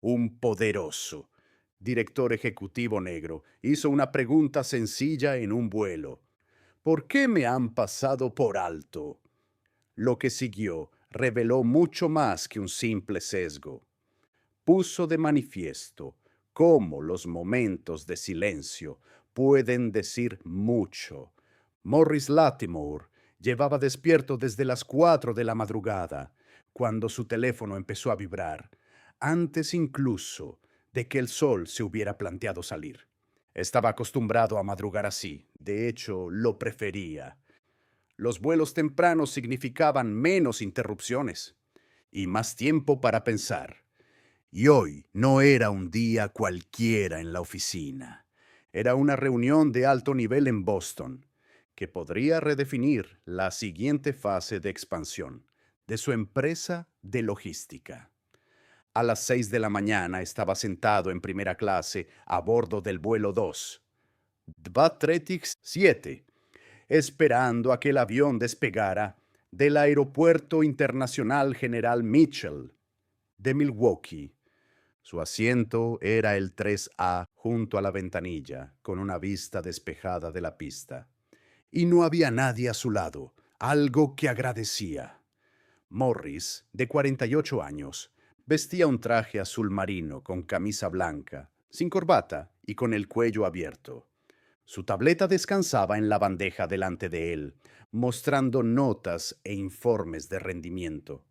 Un poderoso director ejecutivo negro hizo una pregunta sencilla en un vuelo. ¿Por qué me han pasado por alto? Lo que siguió reveló mucho más que un simple sesgo. Puso de manifiesto cómo los momentos de silencio pueden decir mucho. Morris Latimore llevaba despierto desde las 4 de la madrugada, cuando su teléfono empezó a vibrar, antes incluso de que el sol se hubiera planteado salir. Estaba acostumbrado a madrugar así, de hecho, lo prefería. Los vuelos tempranos significaban menos interrupciones y más tiempo para pensar. Y hoy no era un día cualquiera en la oficina. Era una reunión de alto nivel en Boston, que podría redefinir la siguiente fase de expansión de su empresa de logística. A las 6 de la mañana estaba sentado en primera clase a bordo del vuelo 2, Dvatretix 7, esperando a que el avión despegara del Aeropuerto Internacional General Mitchell de Milwaukee. Su asiento era el 3A junto a la ventanilla, con una vista despejada de la pista. Y no había nadie a su lado, algo que agradecía. Morris, de 48 años, vestía un traje azul marino con camisa blanca, sin corbata y con el cuello abierto. Su tableta descansaba en la bandeja delante de él, mostrando notas e informes de rendimiento.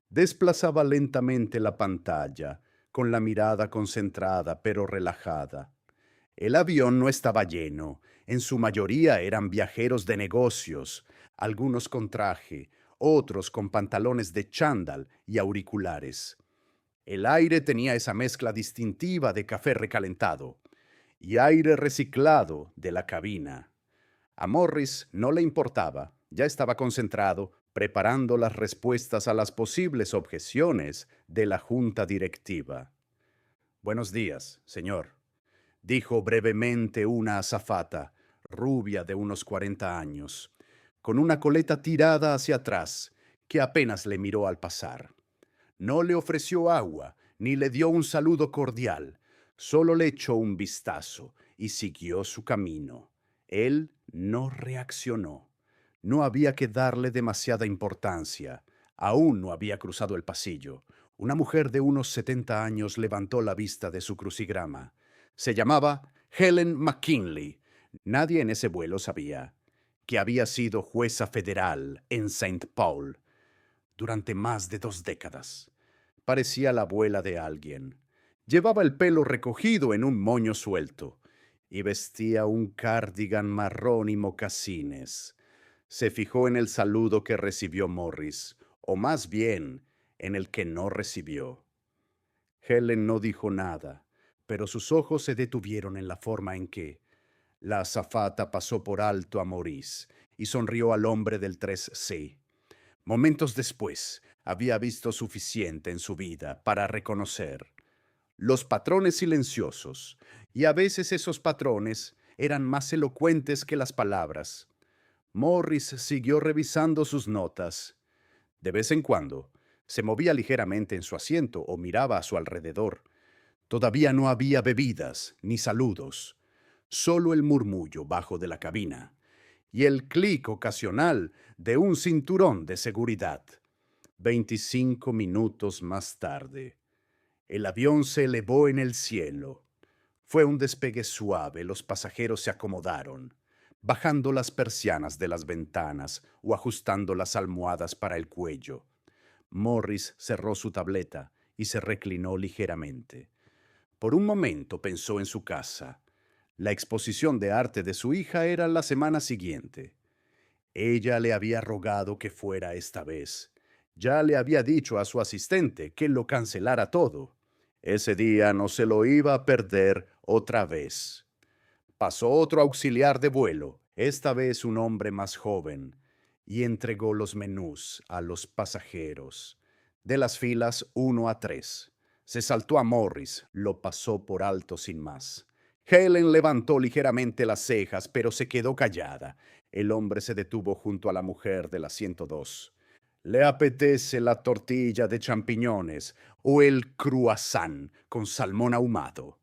Desplazaba lentamente la pantalla, con la mirada concentrada pero relajada. El avión no estaba lleno. En su mayoría eran viajeros de negocios, algunos con traje, otros con pantalones de chándal y auriculares. El aire tenía esa mezcla distintiva de café recalentado y aire reciclado de la cabina. A Morris no le importaba, ya estaba concentrado, preparando las respuestas a las posibles objeciones de la junta directiva. Buenos días, señor, dijo brevemente una azafata, rubia de unos 40 años, con una coleta tirada hacia atrás, que apenas le miró al pasar. No le ofreció agua, ni le dio un saludo cordial, solo le echó un vistazo y siguió su camino. Él no reaccionó. No había que darle demasiada importancia. Aún no había cruzado el pasillo. Una mujer de unos 70 años levantó la vista de su crucigrama. Se llamaba Helen McKinley. Nadie en ese vuelo sabía que había sido jueza federal en Saint Paul durante más de 2 décadas. Parecía la abuela de alguien. Llevaba el pelo recogido en un moño suelto y vestía un cardigan marrón y mocasines. Se fijó en el saludo que recibió Morris, o más bien en el que no recibió. Helen no dijo nada, pero sus ojos se detuvieron en la forma en que la azafata pasó por alto a Maurice y sonrió al hombre del 3C. Momentos después, había visto suficiente en su vida para reconocer los patrones silenciosos, y a veces esos patrones eran más elocuentes que las palabras. Morris siguió revisando sus notas. De vez en cuando, se movía ligeramente en su asiento o miraba a su alrededor. Todavía no había bebidas ni saludos, solo el murmullo bajo de la cabina y el clic ocasional de un cinturón de seguridad. 25 minutos más tarde, el avión se elevó en el cielo. Fue un despegue suave, los pasajeros se acomodaron, bajando las persianas de las ventanas o ajustando las almohadas para el cuello. Morris cerró su tableta y se reclinó ligeramente. Por un momento pensó en su casa. La exposición de arte de su hija era la semana siguiente. Ella le había rogado que fuera esta vez. Ya le había dicho a su asistente que lo cancelara todo. Ese día no se lo iba a perder otra vez. Pasó otro auxiliar de vuelo, esta vez un hombre más joven, y entregó los menús a los pasajeros. De las filas 1 a 3. Se saltó a Morris, lo pasó por alto sin más. Helen levantó ligeramente las cejas, pero se quedó callada. El hombre se detuvo junto a la mujer del asiento 2. ¿Le apetece la tortilla de champiñones o el croissant con salmón ahumado?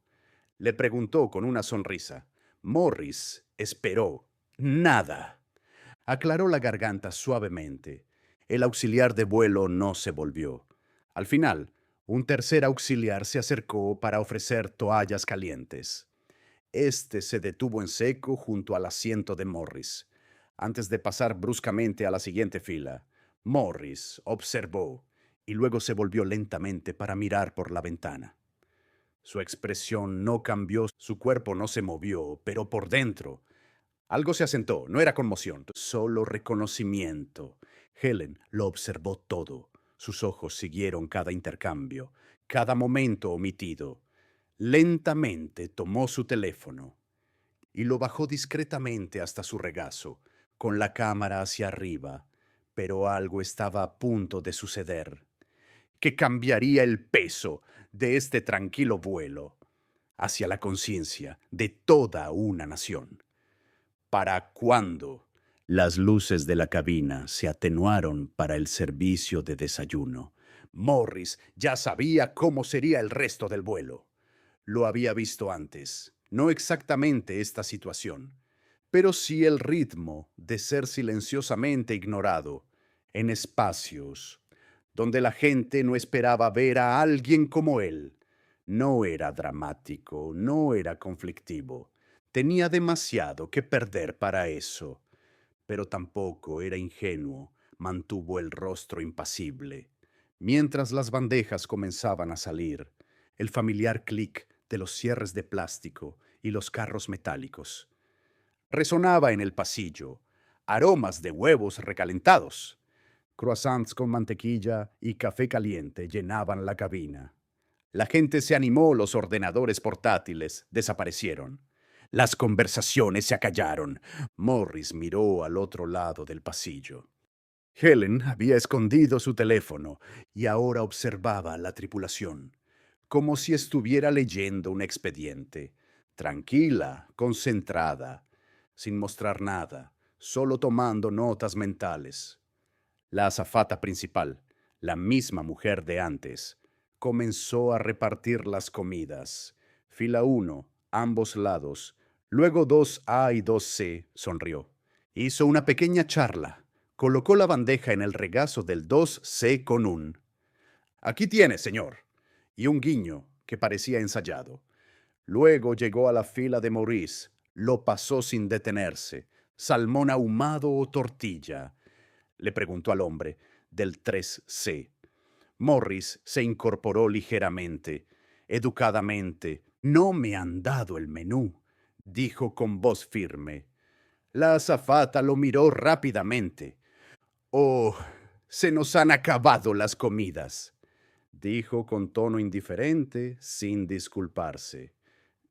Le preguntó con una sonrisa. Morris esperó. Nada. Aclaró la garganta suavemente. El auxiliar de vuelo no se volvió. Al final, un tercer auxiliar se acercó para ofrecer toallas calientes. Este se detuvo en seco junto al asiento de Morris. Antes de pasar bruscamente a la siguiente fila, Morris observó y luego se volvió lentamente para mirar por la ventana. Su expresión no cambió, su cuerpo no se movió, pero por dentro algo se asentó. No era conmoción, solo reconocimiento. Helen lo observó todo. Sus ojos siguieron cada intercambio, cada momento omitido. Lentamente tomó su teléfono y lo bajó discretamente hasta su regazo, con la cámara hacia arriba. Pero algo estaba a punto de suceder, que cambiaría el peso de este tranquilo vuelo hacia la conciencia de toda una nación. ¿Para cuándo? Las luces de la cabina se atenuaron para el servicio de desayuno. Morris ya sabía cómo sería el resto del vuelo. Lo había visto antes, no exactamente esta situación, pero sí el ritmo de ser silenciosamente ignorado en espacios donde la gente no esperaba ver a alguien como él. No era dramático, no era conflictivo. Tenía demasiado que perder para eso, pero tampoco era ingenuo. Mantuvo el rostro impasible. Mientras las bandejas comenzaban a salir, el familiar clic de los cierres de plástico y los carros metálicos. Resonaba en el pasillo, aromas de huevos recalentados. Croissants con mantequilla y café caliente llenaban la cabina. La gente se animó, los ordenadores portátiles desaparecieron. Las conversaciones se acallaron. Morris miró al otro lado del pasillo. Helen había escondido su teléfono y ahora observaba a la tripulación, como si estuviera leyendo un expediente, tranquila, concentrada, sin mostrar nada, solo tomando notas mentales. La azafata principal, la misma mujer de antes, comenzó a repartir las comidas. Fila 1, ambos lados. Luego 2A y 2C, sonrió. Hizo una pequeña charla. Colocó la bandeja en el regazo del 2C con un «Aquí tiene, señor», y un guiño que parecía ensayado. Luego llegó a la fila de Maurice. Lo pasó sin detenerse. ¿Salmón ahumado o tortilla?, le preguntó al hombre del 3C. Morris se incorporó ligeramente, educadamente. «No me han dado el menú», dijo con voz firme. La azafata lo miró rápidamente. «Oh, se nos han acabado las comidas», dijo con tono indiferente, sin disculparse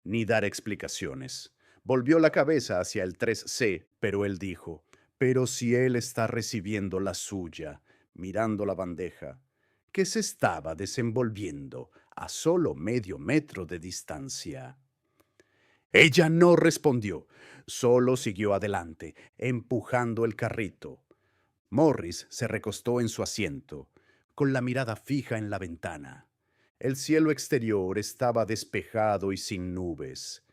ni dar explicaciones. Volvió la cabeza hacia el 3C, pero él dijo: «Pero si él está recibiendo la suya», mirando la bandeja, que se estaba desenvolviendo a solo medio metro de distancia. Ella no respondió, solo siguió adelante, empujando el carrito. Morris se recostó en su asiento, con la mirada fija en la ventana. El cielo exterior estaba despejado y sin nubes.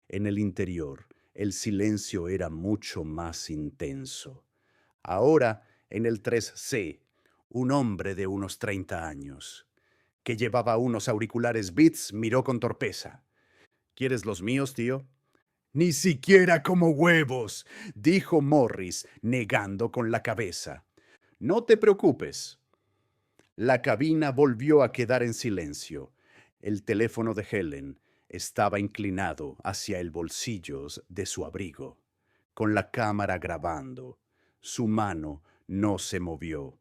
En el interior, el silencio era mucho más intenso. Ahora, en el 3C, un hombre de unos 30 años, que llevaba unos auriculares Beats, miró con torpeza. «¿Quieres los míos, tío?» «Ni siquiera como huevos», dijo Morris, negando con la cabeza. «No te preocupes». La cabina volvió a quedar en silencio. El teléfono de Helen estaba inclinado hacia el bolsillo de su abrigo, con la cámara grabando. Su mano no se movió.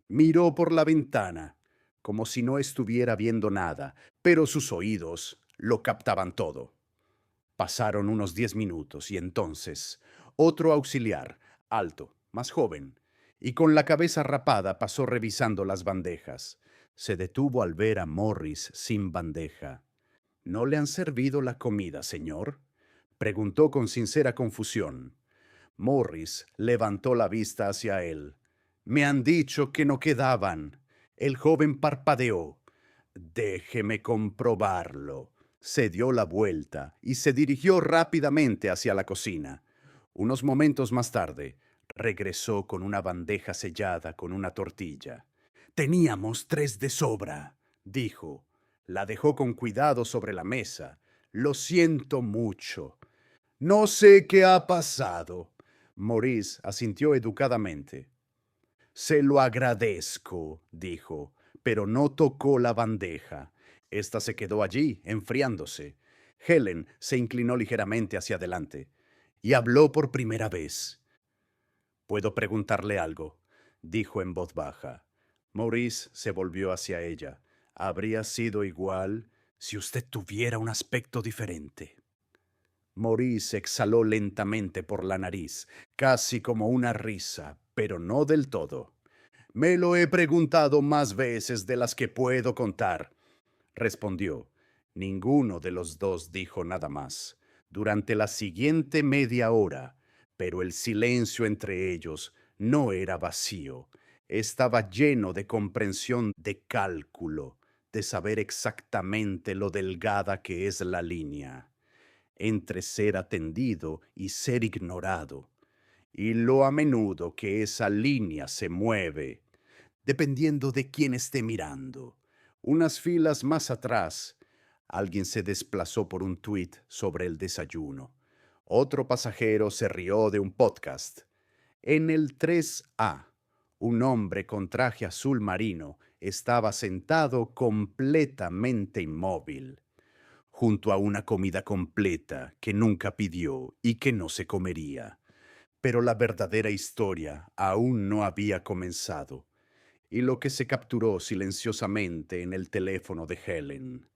Miró por la ventana, como si no estuviera viendo nada, pero sus oídos lo captaban todo. Pasaron unos 10 minutos y entonces otro auxiliar, alto, más joven, y con la cabeza rapada, pasó revisando las bandejas. Se detuvo al ver a Morris sin bandeja. «¿No le han servido la comida, señor?», preguntó con sincera confusión. Morris levantó la vista hacia él. Me han dicho que no quedaban. El joven parpadeó. Déjeme comprobarlo. Se dio la vuelta y se dirigió rápidamente hacia la cocina. Unos momentos más tarde, regresó con una bandeja sellada con una tortilla. Teníamos 3 de sobra, dijo. La dejó con cuidado sobre la mesa. Lo siento mucho. No sé qué ha pasado. Maurice asintió educadamente. Se lo agradezco, dijo, pero no tocó la bandeja. Esta se quedó allí, enfriándose. Helen se inclinó ligeramente hacia adelante y habló por primera vez. «¿Puedo preguntarle algo?», dijo en voz baja. Maurice se volvió hacia ella. «Habría sido igual si usted tuviera un aspecto diferente». Maurice exhaló lentamente por la nariz, casi como una risa, pero no del todo. «Me lo he preguntado más veces de las que puedo contar», respondió. Ninguno de los dos dijo nada más durante la siguiente media hora, pero el silencio entre ellos no era vacío. Estaba lleno de comprensión, de cálculo, de saber exactamente lo delgada que es la línea entre ser atendido y ser ignorado, y lo a menudo que esa línea se mueve, dependiendo de quién esté mirando. Unas filas más atrás, alguien se desplazó por un tuit sobre el desayuno. Otro pasajero se rió de un podcast. En el 3A, un hombre con traje azul marino estaba sentado completamente inmóvil, junto a una comida completa que nunca pidió y que no se comería. Pero la verdadera historia aún no había comenzado, y lo que se capturó silenciosamente en el teléfono de Helen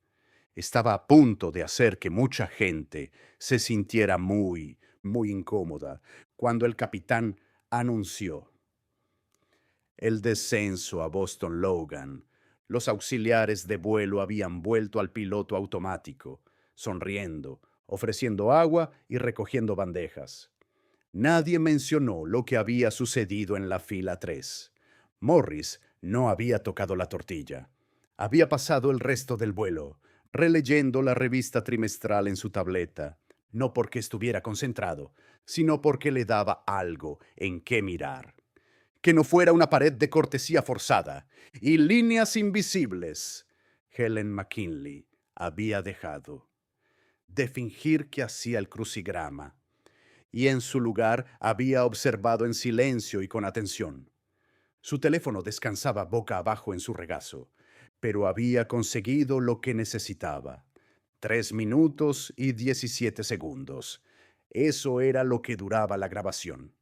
estaba a punto de hacer que mucha gente se sintiera muy incómoda cuando el capitán anunció el descenso a Boston Logan. Los auxiliares de vuelo habían vuelto al piloto automático, sonriendo, ofreciendo agua y recogiendo bandejas. Nadie mencionó lo que había sucedido en la fila 3. Morris no había tocado la tortilla. Había pasado el resto del vuelo, releyendo la revista trimestral en su tableta, no porque estuviera concentrado, sino porque le daba algo en qué mirar. Que no fuera una pared de cortesía forzada y líneas invisibles. Helen McKinley había dejado de fingir que hacía el crucigrama, y en su lugar había observado en silencio y con atención. Su teléfono descansaba boca abajo en su regazo, pero había conseguido lo que necesitaba. 3 minutos y 17 segundos. Eso era lo que duraba la grabación.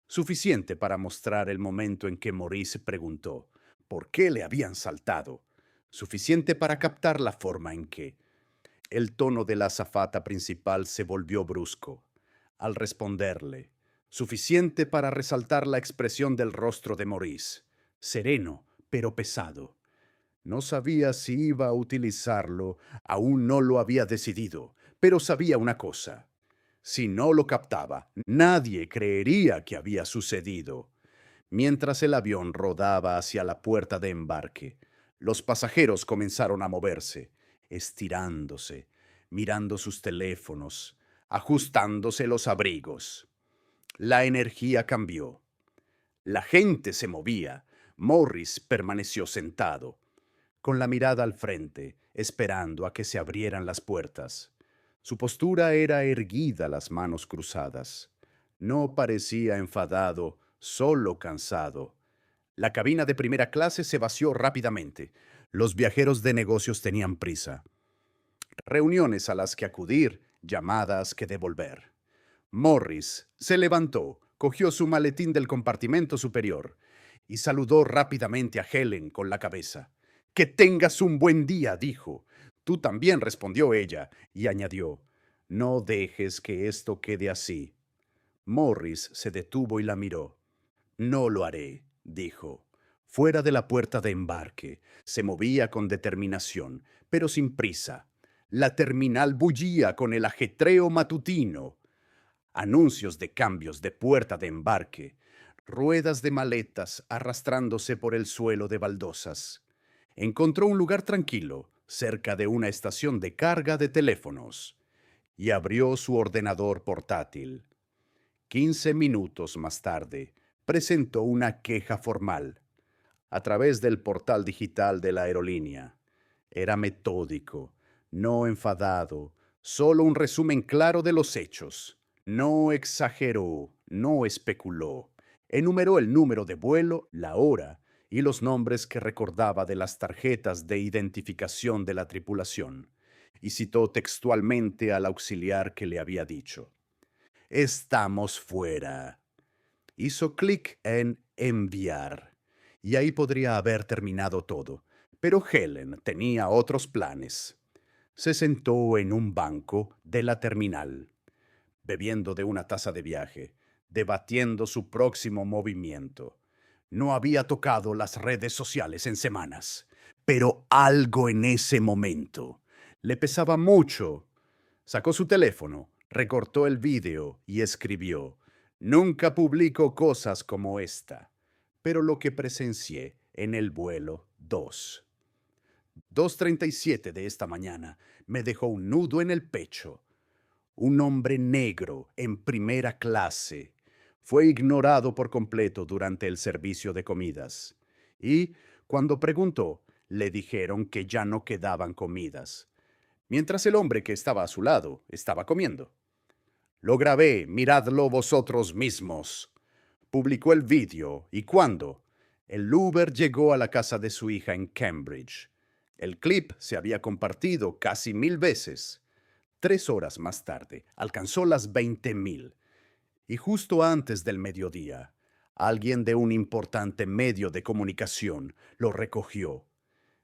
Suficiente para mostrar el momento en que Maurice preguntó por qué le habían saltado. Suficiente para captar la forma en que el tono de la azafata principal se volvió brusco al responderle. Suficiente para resaltar la expresión del rostro de Maurice, sereno pero pesado. No sabía si iba a utilizarlo, aún no lo había decidido, pero sabía una cosa. Si no lo captaba, nadie creería que había sucedido. Mientras el avión rodaba hacia la puerta de embarque, los pasajeros comenzaron a moverse, estirándose, mirando sus teléfonos, ajustándose los abrigos. La energía cambió. La gente se movía. Morris permaneció sentado, con la mirada al frente, esperando a que se abrieran las puertas. Su postura era erguida, las manos cruzadas. No parecía enfadado, solo cansado. La cabina de primera clase se vació rápidamente. Los viajeros de negocios tenían prisa. Reuniones a las que acudir, llamadas que devolver. Morris se levantó, cogió su maletín del compartimento superior y saludó rápidamente a Helen con la cabeza. «Que tengas un buen día», dijo. «Tú también», respondió ella, y añadió, «No dejes que esto quede así». Morris se detuvo y la miró. «No lo haré», dijo. Fuera de la puerta de embarque, se movía con determinación, pero sin prisa. La terminal bullía con el ajetreo matutino. Anuncios de cambios de puerta de embarque, ruedas de maletas arrastrándose por el suelo de baldosas. Encontró un lugar tranquilo, cerca de una estación de carga de teléfonos, y abrió su ordenador portátil. 15 minutos más tarde, presentó una queja formal a través del portal digital de la aerolínea. Era metódico, no enfadado, solo un resumen claro de los hechos. No exageró, no especuló. Enumeró el número de vuelo, la hora y los nombres que recordaba de las tarjetas de identificación de la tripulación, y citó textualmente al auxiliar que le había dicho: «Estamos fuera». Hizo clic en enviar, y ahí podría haber terminado todo. Pero Helen tenía otros planes. Se sentó en un banco de la terminal, bebiendo de una taza de viaje, debatiendo su próximo movimiento. No había tocado las redes sociales en semanas, pero algo en ese momento le pesaba mucho. Sacó su teléfono, recortó el vídeo y escribió: «Nunca publico cosas como esta, pero lo que presencié en el vuelo 2:37 de esta mañana me dejó un nudo en el pecho. Un hombre negro en primera clase fue ignorado por completo durante el servicio de comidas. Y, cuando preguntó, le dijeron que ya no quedaban comidas, mientras el hombre que estaba a su lado estaba comiendo. Lo grabé, miradlo vosotros mismos». Publicó el vídeo y cuando el Uber llegó a la casa de su hija en Cambridge. El clip se había compartido casi 1000 veces. 3 horas más tarde alcanzó las 20.000. Y justo antes del mediodía, alguien de un importante medio de comunicación lo recogió.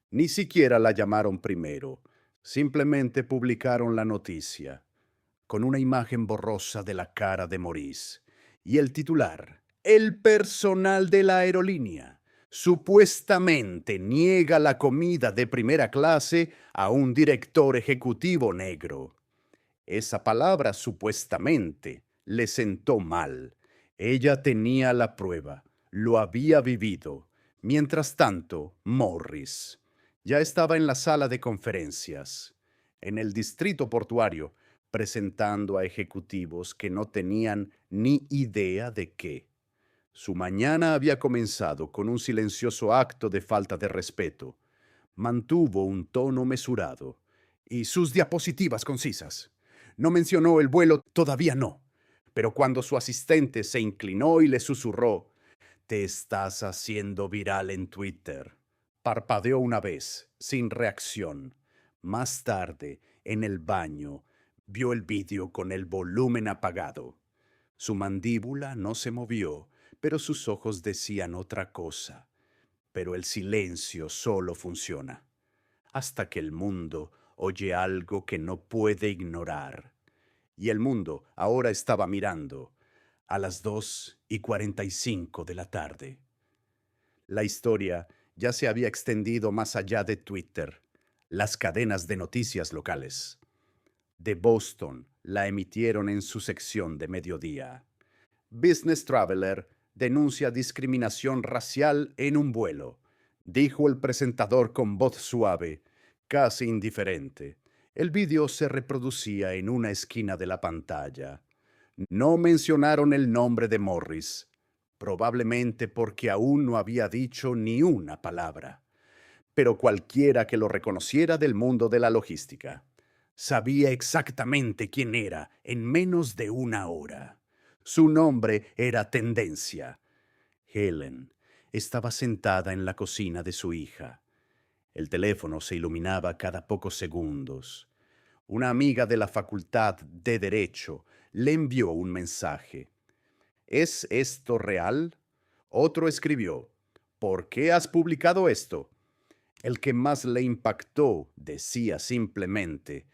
Ni siquiera la llamaron primero, simplemente publicaron la noticia, con una imagen borrosa de la cara de Maurice, y el titular: «El personal de la aerolínea supuestamente niega la comida de primera clase a un director ejecutivo negro». Esa palabra supuestamente le sentó mal. Ella tenía la prueba, lo había vivido. Mientras tanto, Morris ya estaba en la sala de conferencias, en el distrito portuario, presentando a ejecutivos que no tenían ni idea de qué. Su mañana había comenzado con un silencioso acto de falta de respeto. Mantuvo un tono mesurado y sus diapositivas concisas. No mencionó el vuelo, todavía no. Pero cuando su asistente se inclinó y le susurró: «Te estás haciendo viral en Twitter», parpadeó una vez, sin reacción. Más tarde, en el baño, vio el vídeo con el volumen apagado. Su mandíbula no se movió, pero sus ojos decían otra cosa. Pero el silencio solo funciona hasta que el mundo oye algo que no puede ignorar. Y el mundo ahora estaba mirando a las 2:45 de la tarde. La historia ya se había extendido más allá de Twitter. Las cadenas de noticias locales de Boston la emitieron en su sección de mediodía. Business Traveler denuncia discriminación racial en un vuelo, dijo el presentador con voz suave, casi indiferente. El vídeo se reproducía en una esquina de la pantalla. No mencionaron el nombre de Morris, probablemente porque aún no había dicho ni una palabra. Pero cualquiera que lo reconociera del mundo de la logística sabía exactamente quién era en menos de una hora. Su nombre era tendencia. Helen estaba sentada en la cocina de su hija. El teléfono se iluminaba cada pocos segundos. Una amiga de la Facultad de Derecho le envió un mensaje. «¿Es esto real?». Otro escribió: «¿Por qué has publicado esto?». El que más le impactó decía simplemente: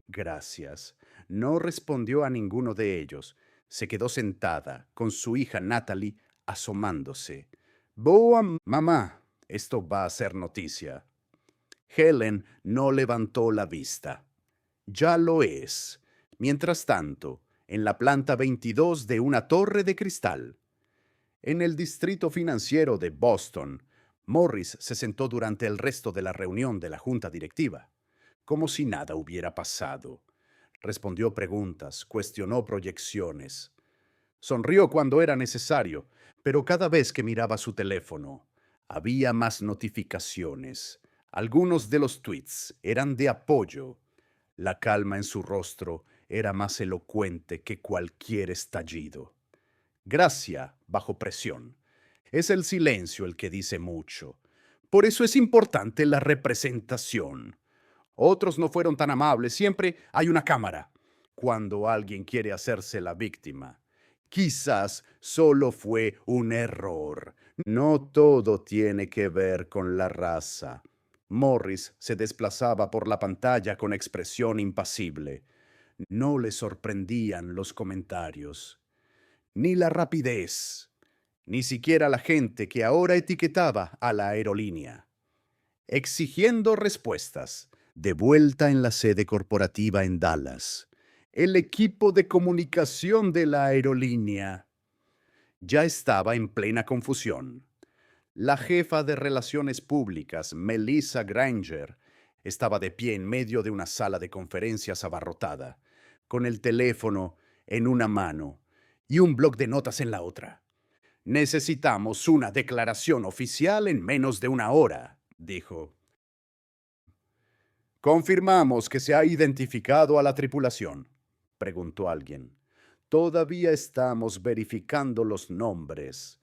«Gracias». No respondió a ninguno de ellos. Se quedó sentada, con su hija Natalie asomándose. «Boa, mamá, esto va a ser noticia». Helen no levantó la vista. «Ya lo es». Mientras tanto, en la planta 22 de una torre de cristal, En el distrito financiero de Boston, Morris se sentó durante el resto de la reunión de la junta directiva, como si nada hubiera pasado. Respondió preguntas, cuestionó proyecciones. Sonrió cuando era necesario, pero cada vez que miraba su teléfono, había más notificaciones. Algunos de los tweets eran de apoyo. La calma en su rostro era más elocuente que cualquier estallido. Gracia bajo presión. Es el silencio el que dice mucho. Por eso es importante la representación. Otros no fueron tan amables. Siempre hay una cámara cuando alguien quiere hacerse la víctima. Quizás solo fue un error. No todo tiene que ver con la raza. Morris se desplazaba por la pantalla con expresión impasible. No le sorprendían los comentarios, ni la rapidez, ni siquiera la gente que ahora etiquetaba a la aerolínea, exigiendo respuestas. De vuelta en la sede corporativa en Dallas, el equipo de comunicación de la aerolínea ya estaba en plena confusión. La jefa de Relaciones Públicas, Melissa Granger, estaba de pie en medio de una sala de conferencias abarrotada, con el teléfono en una mano y un bloc de notas en la otra. Necesitamos una declaración oficial en menos de una hora, dijo. Confirmamos que se ha identificado a la tripulación, preguntó alguien. Todavía estamos verificando los nombres.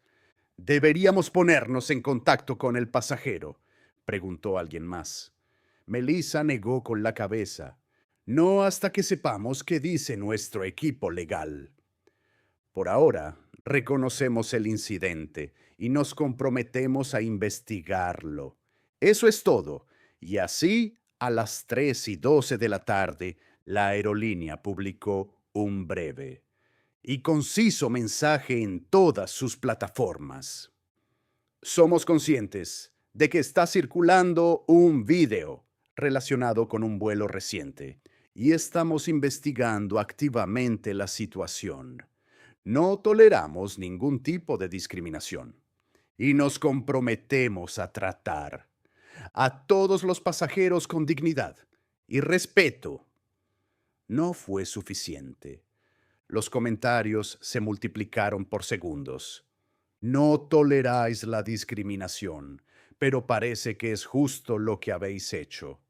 ¿Deberíamos ponernos en contacto con el pasajero?, preguntó alguien más. Melissa negó con la cabeza. No hasta que sepamos qué dice nuestro equipo legal. Por ahora, reconocemos el incidente y nos comprometemos a investigarlo. Eso es todo. Y así, a las 3:12 de la tarde, la aerolínea publicó un breve y conciso mensaje en todas sus plataformas. Somos conscientes de que está circulando un video relacionado con un vuelo reciente y estamos investigando activamente la situación. No toleramos ningún tipo de discriminación y nos comprometemos a tratar a todos los pasajeros con dignidad y respeto. No fue suficiente. Los comentarios se multiplicaron por segundos. No toleráis la discriminación, pero parece que es justo lo que habéis hecho.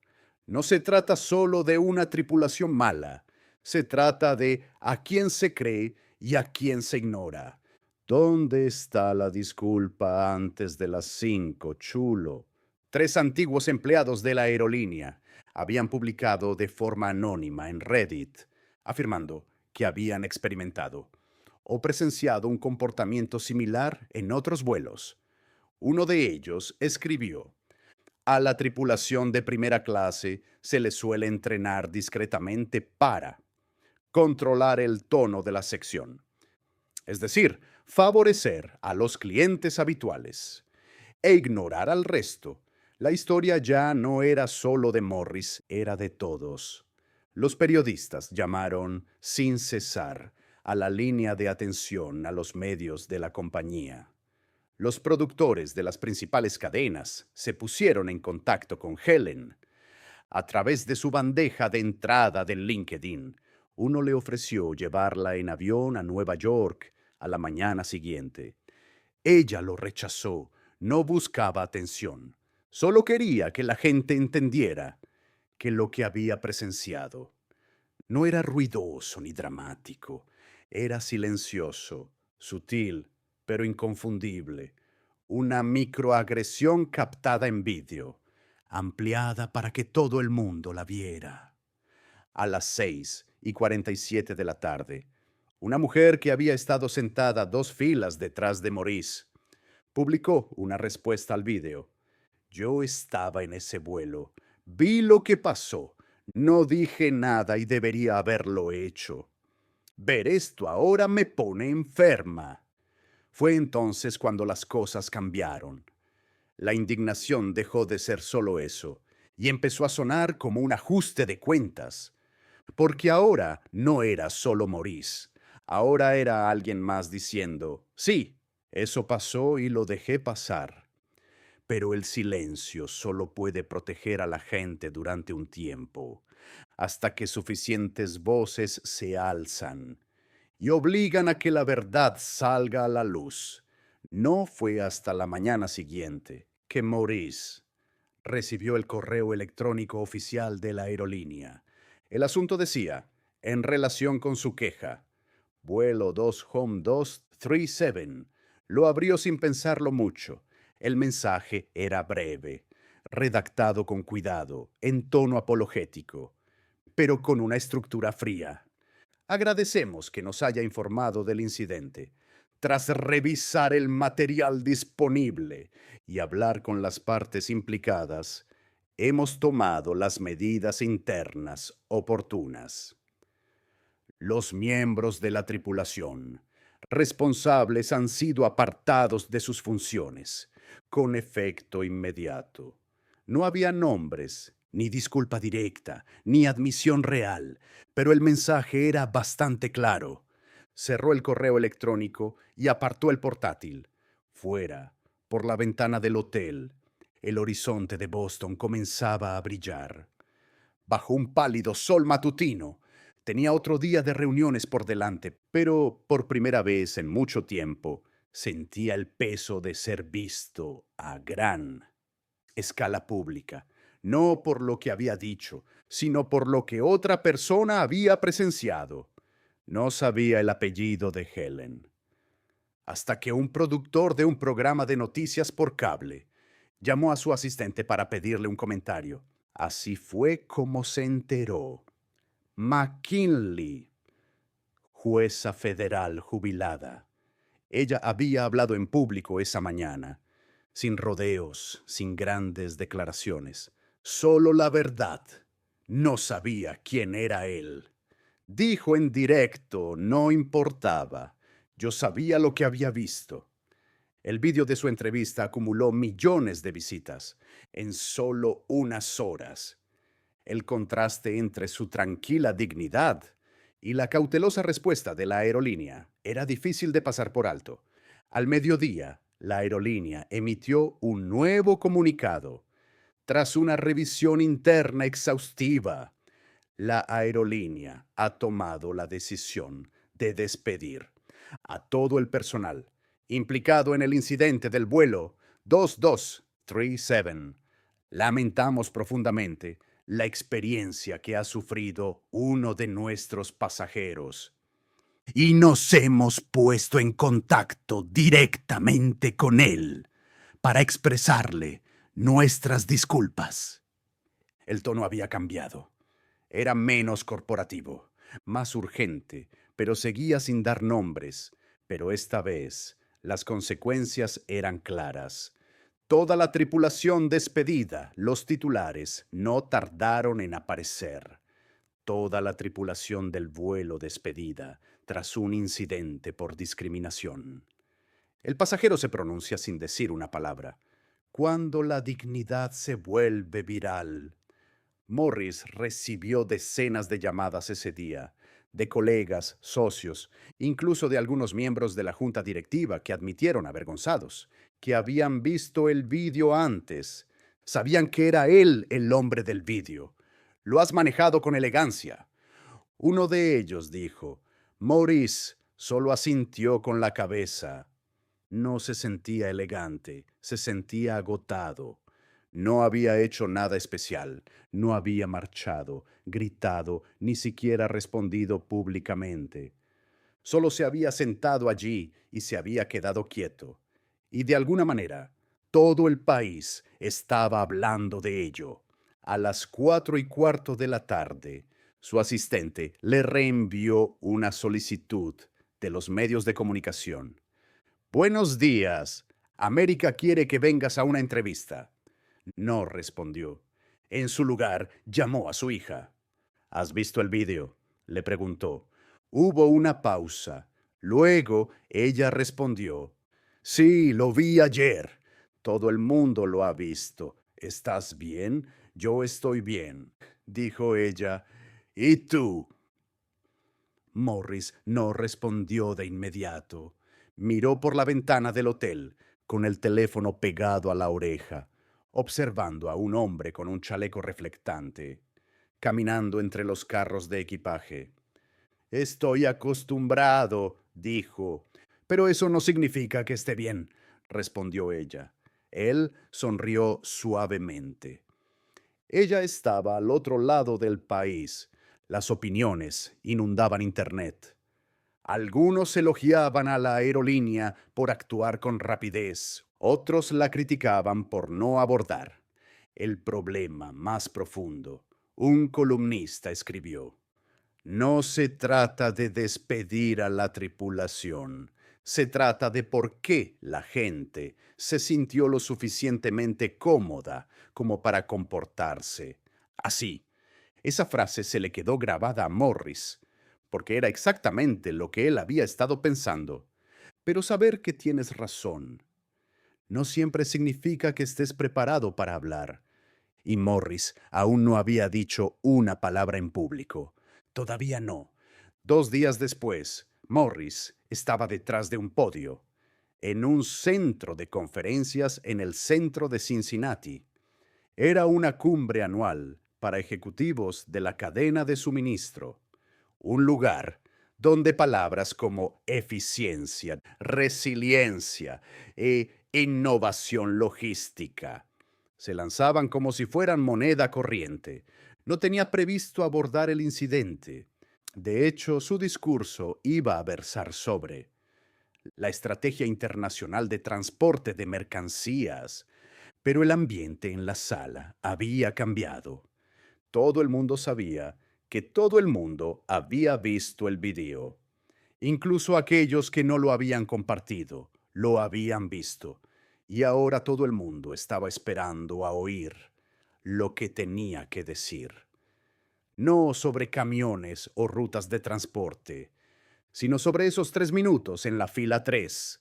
No se trata solo de una tripulación mala, se trata de a quién se cree y a quién se ignora. ¿Dónde está la disculpa antes de las 5, chulo? 3 antiguos empleados de la aerolínea habían publicado de forma anónima en Reddit, afirmando que habían experimentado o presenciado un comportamiento similar en otros vuelos. Uno de ellos escribió: a la tripulación de primera clase se le suele entrenar discretamente para controlar el tono de la sección, es decir, favorecer a los clientes habituales e ignorar al resto. La historia ya no era solo de Morris, era de todos. Los periodistas llamaron sin cesar a la línea de atención a los medios de la compañía. Los productores de las principales cadenas se pusieron en contacto con Helen. A través de su bandeja de entrada del LinkedIn, uno le ofreció llevarla en avión a Nueva York a la mañana siguiente. Ella lo rechazó, no buscaba atención, solo quería que la gente entendiera que lo que había presenciado no era ruidoso ni dramático, era silencioso, sutil, pero inconfundible, una microagresión captada en vídeo, ampliada para que todo el mundo la viera. A las 6:47 de la tarde, una mujer que había estado sentada 2 filas detrás de Maurice publicó una respuesta al vídeo. Yo estaba en ese vuelo, vi lo que pasó, no dije nada y debería haberlo hecho. Ver esto ahora me pone enferma. Fue entonces cuando las cosas cambiaron. La indignación dejó de ser solo eso y empezó a sonar como un ajuste de cuentas, porque ahora no era solo Maurice, ahora era alguien más diciendo, sí, Eso pasó y lo dejé pasar. Pero el silencio solo puede proteger a la gente durante un tiempo, hasta que suficientes voces se alzan y obligan a que la verdad salga a la luz. No fue hasta la mañana siguiente que Maurice recibió el correo electrónico oficial de la aerolínea. El asunto decía, en relación con su queja, vuelo 2 Home 237. Lo abrió sin pensarlo mucho. El mensaje era breve, redactado con cuidado, en tono apologético, pero con una estructura fría. Agradecemos que nos haya informado del incidente. Tras revisar el material disponible y hablar con las partes implicadas, hemos tomado las medidas internas oportunas. Los miembros de la tripulación responsables han sido apartados de sus funciones, con efecto inmediato. No había nombres, ni disculpa directa, ni admisión real, pero el mensaje era bastante claro. Cerró el correo electrónico y apartó el portátil. Fuera, por la ventana del hotel, el horizonte de Boston comenzaba a brillar. Bajo un pálido sol matutino, tenía otro día de reuniones por delante, pero por primera vez en mucho tiempo sentía el peso de ser visto a gran escala pública, no por lo que había dicho, sino por lo que otra persona había presenciado. No sabía el apellido de Helen, hasta que un productor de un programa de noticias por cable llamó a su asistente para pedirle un comentario. Así fue como se enteró. McKinley, jueza federal jubilada. Ella había hablado en público esa mañana, sin rodeos, sin grandes declaraciones. Solo la verdad. No sabía quién era él. Dijo en directo, no importaba. Yo sabía lo que había visto. El vídeo de su entrevista acumuló millones de visitas en solo unas horas. El contraste entre su tranquila dignidad y la cautelosa respuesta de la aerolínea era difícil de pasar por alto. Al mediodía, la aerolínea emitió un nuevo comunicado. Tras una revisión interna exhaustiva, la aerolínea ha tomado la decisión de despedir a todo el personal implicado en el incidente del vuelo 2237. Lamentamos profundamente la experiencia que ha sufrido uno de nuestros pasajeros y nos hemos puesto en contacto directamente con él para expresarle nuestras disculpas. El tono había cambiado. Era menos corporativo, más urgente, pero seguía sin dar nombres. Pero esta vez las consecuencias eran claras. Toda la tripulación despedida, los titulares, no tardaron en aparecer. Toda la tripulación del vuelo despedida tras un incidente por discriminación. El pasajero se pronuncia sin decir una palabra. Cuando la dignidad se vuelve viral. Morris recibió decenas de llamadas ese día, de colegas, socios, incluso de algunos miembros de la junta directiva que admitieron avergonzados que habían visto el vídeo antes. Sabían que era él el hombre del vídeo. Lo has manejado con elegancia. Uno de ellos dijo. Maurice solo asintió con la cabeza. No se sentía elegante, se sentía agotado. No había hecho nada especial, no había marchado, gritado, ni siquiera respondido públicamente. Solo se había sentado allí y se había quedado quieto. Y de alguna manera, todo el país estaba hablando de ello. A las 4:15 de la tarde, su asistente le reenvió una solicitud de los medios de comunicación. Buenos días. América quiere que vengas a una entrevista. No respondió. En su lugar, llamó a su hija. ¿Has visto el vídeo? Le preguntó. Hubo una pausa. Luego ella respondió. Sí, lo vi ayer. Todo el mundo lo ha visto. ¿Estás bien? Yo estoy bien, dijo ella. ¿Y tú? Morris no respondió de inmediato. Miró por la ventana del hotel, con el teléfono pegado a la oreja, observando a un hombre con un chaleco reflectante, caminando entre los carros de equipaje. Estoy acostumbrado, dijo. Pero eso no significa que esté bien, respondió ella. Él sonrió suavemente. Ella estaba al otro lado del país. Las opiniones inundaban Internet. Algunos elogiaban a la aerolínea por actuar con rapidez, otros la criticaban por no abordar el problema más profundo. Un columnista escribió: no se trata de despedir a la tripulación, se trata de por qué la gente se sintió lo suficientemente cómoda como para comportarse así. Esa frase se le quedó grabada a Morris, porque era exactamente lo que él había estado pensando. Pero saber que tienes razón no siempre significa que estés preparado para hablar. Y Morris aún no había dicho una palabra en público. Todavía no. 2 días después, Morris estaba detrás de un podio, en un centro de conferencias en el centro de Cincinnati. Era una cumbre anual para ejecutivos de la cadena de suministro, un lugar donde palabras como eficiencia, resiliencia e innovación logística se lanzaban como si fueran moneda corriente. No tenía previsto abordar el incidente. De hecho, su discurso iba a versar sobre la estrategia internacional de transporte de mercancías, pero el ambiente en la sala había cambiado. Todo el mundo sabía que todo el mundo había visto el video. Incluso aquellos que no lo habían compartido, lo habían visto. Y ahora todo el mundo estaba esperando a oír lo que tenía que decir. No sobre camiones o rutas de transporte, sino sobre esos 3 minutos en la fila 3.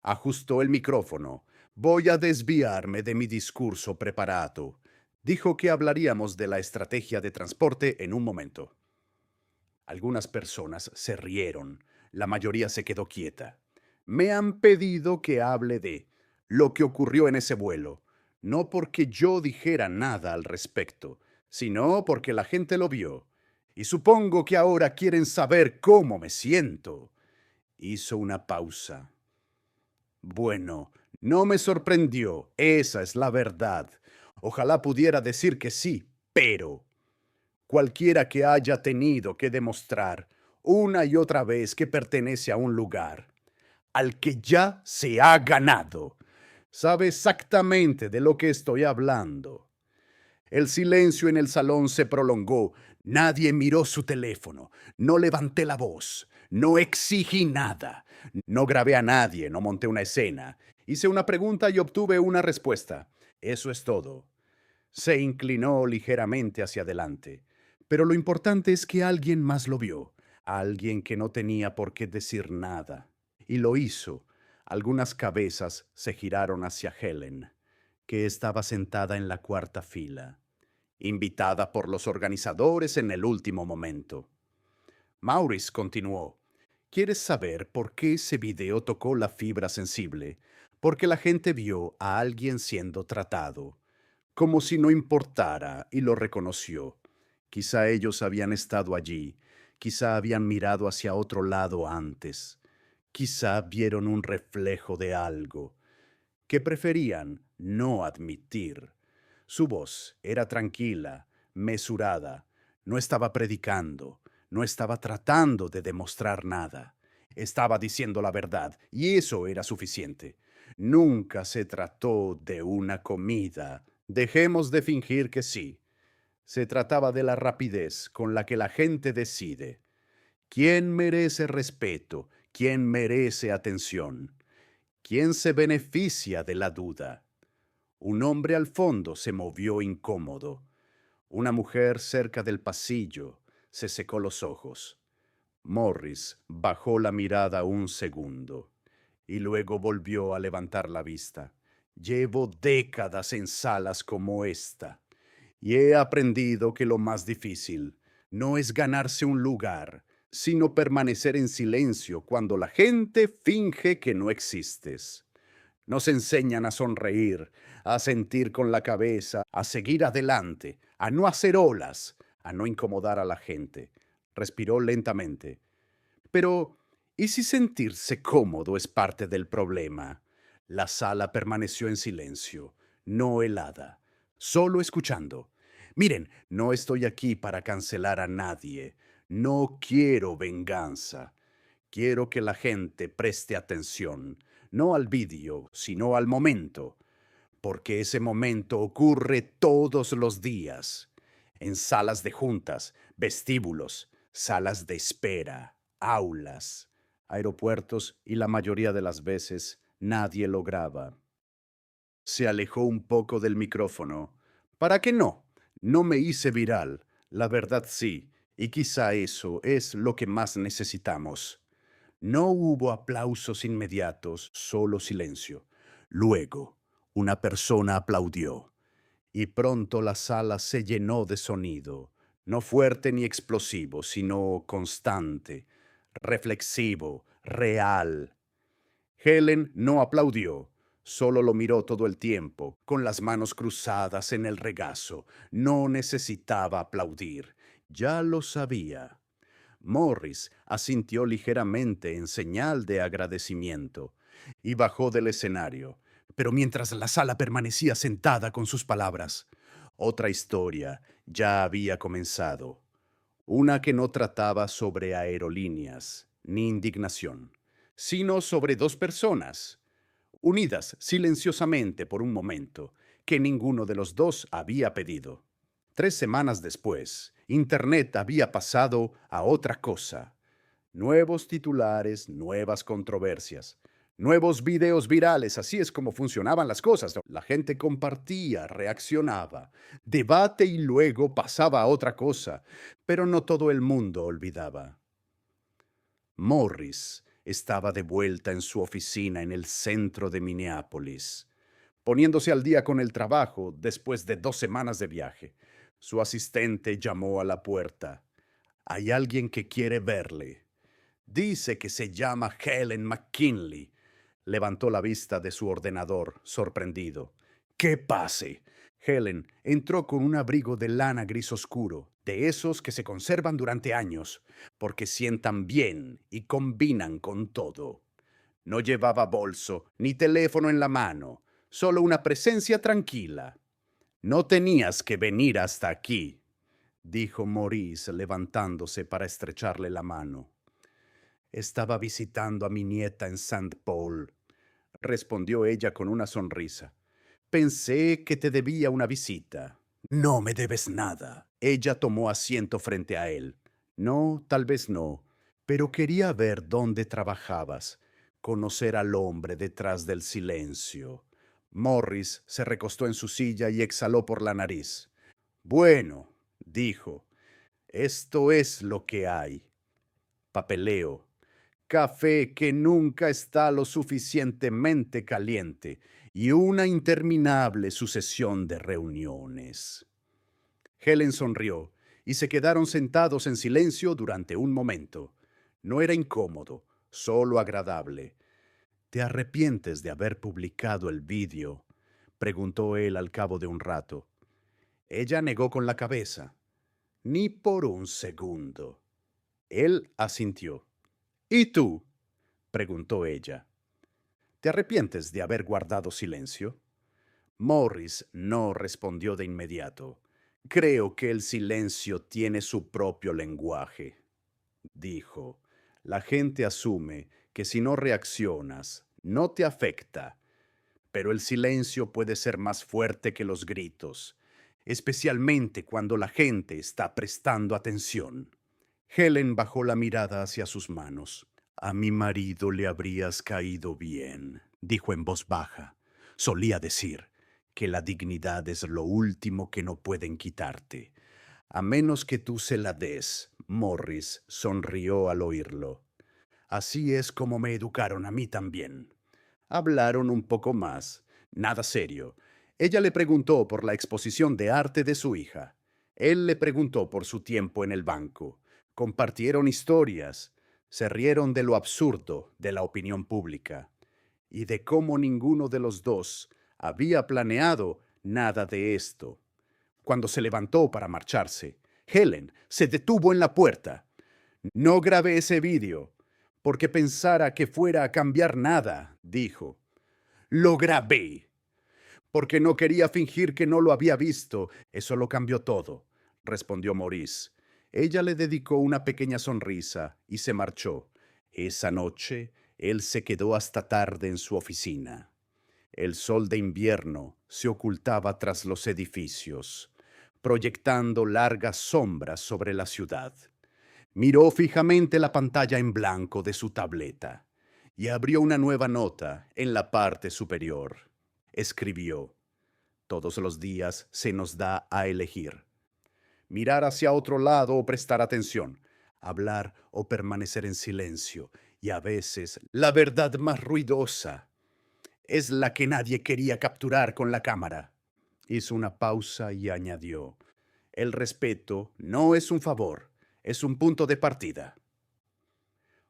Ajustó el micrófono. Voy a desviarme de mi discurso preparado. Dijo que hablaríamos de la estrategia de transporte en un momento. Algunas personas se rieron. La mayoría se quedó quieta. Me han pedido que hable de lo que ocurrió en ese vuelo, no porque yo dijera nada al respecto, sino porque la gente lo vio. Y supongo que ahora quieren saber cómo me siento. Hizo una pausa. Bueno, no me sorprendió, esa es la verdad. Ojalá pudiera decir que sí, pero cualquiera que haya tenido que demostrar una y otra vez que pertenece a un lugar al que ya se ha ganado, sabe exactamente de lo que estoy hablando. El silencio en el salón se prolongó. Nadie miró su teléfono. No levanté la voz. No exigí nada. No grabé a nadie. No monté una escena. Hice una pregunta y obtuve una respuesta. Eso es todo. Se inclinó ligeramente hacia adelante. Pero lo importante es que alguien más lo vio. Alguien que no tenía por qué decir nada. Y lo hizo. Algunas cabezas se giraron hacia Helen, que estaba sentada en la cuarta fila, invitada por los organizadores en el último momento. Maurice continuó: ¿quieres saber por qué ese video tocó la fibra sensible? Porque la gente vio a alguien siendo tratado, como si no importara, y lo reconoció. Quizá ellos habían estado allí, quizá habían mirado hacia otro lado antes, quizá vieron un reflejo de algo que preferían no admitir. Su voz era tranquila, mesurada. No estaba predicando, no estaba tratando de demostrar nada. Estaba diciendo la verdad, y eso era suficiente. Nunca se trató de una comida. Dejemos de fingir que sí. Se trataba de la rapidez con la que la gente decide. ¿Quién merece respeto? ¿Quién merece atención? ¿Quién se beneficia de la duda? Un hombre al fondo se movió incómodo. Una mujer cerca del pasillo se secó los ojos. Morris bajó la mirada un segundo y luego volvió a levantar la vista. Llevo décadas en salas como esta y he aprendido que lo más difícil no es ganarse un lugar, sino permanecer en silencio cuando la gente finge que no existes. Nos enseñan a sonreír, a sentir con la cabeza, a seguir adelante, a no hacer olas, a no incomodar a la gente. Respiró lentamente. Pero, ¿y si sentirse cómodo es parte del problema? La sala permaneció en silencio, no helada, solo escuchando. Miren, no estoy aquí para cancelar a nadie. No quiero venganza. Quiero que la gente preste atención, no al vídeo, sino al momento, porque ese momento ocurre todos los días, en salas de juntas, vestíbulos, salas de espera, aulas, aeropuertos y la mayoría de las veces nadie lo graba. Se alejó un poco del micrófono. ¿Para qué no? No me hice viral, la verdad sí, y quizá eso es lo que más necesitamos. No hubo aplausos inmediatos, solo silencio. Luego, una persona aplaudió, y pronto la sala se llenó de sonido, no fuerte ni explosivo, sino constante, reflexivo, real. Helen no aplaudió, solo lo miró todo el tiempo, con las manos cruzadas en el regazo. No necesitaba aplaudir, ya lo sabía. Morris asintió ligeramente en señal de agradecimiento y bajó del escenario, pero mientras la sala permanecía sentada con sus palabras, otra historia ya había comenzado, una que no trataba sobre aerolíneas ni indignación, sino sobre dos personas, unidas silenciosamente por un momento, que ninguno de los dos había pedido. 3 semanas después, Internet había pasado a otra cosa. Nuevos titulares, nuevas controversias, nuevos videos virales, así es como funcionaban las cosas. La gente compartía, reaccionaba, debate y luego pasaba a otra cosa, pero no todo el mundo olvidaba. Morris estaba de vuelta en su oficina en el centro de Minneapolis, poniéndose al día con el trabajo después de 2 semanas de viaje. Su asistente llamó a la puerta. Hay alguien que quiere verle. Dice que se llama Helen McKinley. Levantó la vista de su ordenador, sorprendido. ¡Que pase! Helen entró con un abrigo de lana gris oscuro, de esos que se conservan durante años, porque sientan bien y combinan con todo. No llevaba bolso ni teléfono en la mano, solo una presencia tranquila. No tenías que venir hasta aquí, dijo Maurice levantándose para estrecharle la mano. Estaba visitando a mi nieta en St. Paul, respondió ella con una sonrisa. Pensé que te debía una visita. No me debes nada. Ella tomó asiento frente a él. No, tal vez no, pero quería ver dónde trabajabas, conocer al hombre detrás del silencio. Morris se recostó en su silla y exhaló por la nariz. Bueno, dijo, esto es lo que hay. Papeleo. Café que nunca está lo suficientemente caliente y una interminable sucesión de reuniones. Helen sonrió y se quedaron sentados en silencio durante un momento. No era incómodo, solo agradable. ¿Te arrepientes de haber publicado el vídeo?, preguntó él al cabo de un rato. Ella negó con la cabeza. Ni por un segundo. Él asintió. ¿Y tú?, preguntó ella. ¿Te arrepientes de haber guardado silencio? Morris no respondió de inmediato. Creo que el silencio tiene su propio lenguaje, dijo. La gente asume que si no reaccionas, no te afecta, pero el silencio puede ser más fuerte que los gritos, especialmente cuando la gente está prestando atención. Helen bajó la mirada hacia sus manos. A mi marido le habrías caído bien, dijo en voz baja. Solía decir que la dignidad es lo último que no pueden quitarte. A menos que tú se la des, Morris sonrió al oírlo. Así es como me educaron a mí también. Hablaron un poco más, nada serio. Ella le preguntó por la exposición de arte de su hija. Él le preguntó por su tiempo en el banco. Compartieron historias, se rieron de lo absurdo de la opinión pública y de cómo ninguno de los dos había planeado nada de esto. Cuando se levantó para marcharse, Helen se detuvo en la puerta. No grabé ese vídeo porque pensara que fuera a cambiar nada, dijo. Lo grabé porque no quería fingir que no lo había visto. Eso lo cambió todo, respondió Maurice. Ella le dedicó una pequeña sonrisa y se marchó. Esa noche, él se quedó hasta tarde en su oficina. El sol de invierno se ocultaba tras los edificios, proyectando largas sombras sobre la ciudad. Miró fijamente la pantalla en blanco de su tableta y abrió una nueva nota en la parte superior. Escribió: todos los días se nos da a elegir. Mirar hacia otro lado o prestar atención, hablar o permanecer en silencio, y a veces la verdad más ruidosa es la que nadie quería capturar con la cámara. Hizo una pausa y añadió: el respeto no es un favor, es un punto de partida.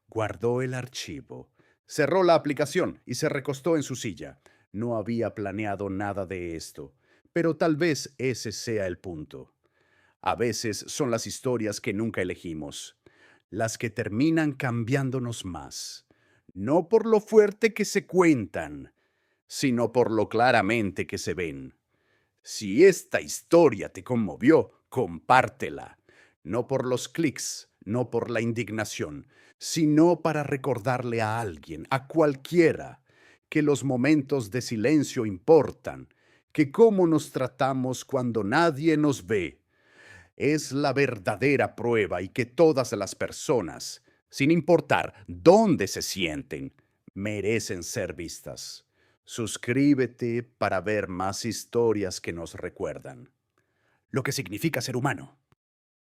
Guardó el archivo, cerró la aplicación y se recostó en su silla. No había planeado nada de esto, pero tal vez ese sea el punto. A veces son las historias que nunca elegimos, las que terminan cambiándonos más, no por lo fuerte que se cuentan, sino por lo claramente que se ven. Si esta historia te conmovió, compártela, no por los clics, no por la indignación, sino para recordarle a alguien, a cualquiera, que los momentos de silencio importan, que cómo nos tratamos cuando nadie nos ve es la verdadera prueba y que todas las personas, sin importar dónde se sienten, merecen ser vistas. Suscríbete para ver más historias que nos recuerdan lo que significa ser humano.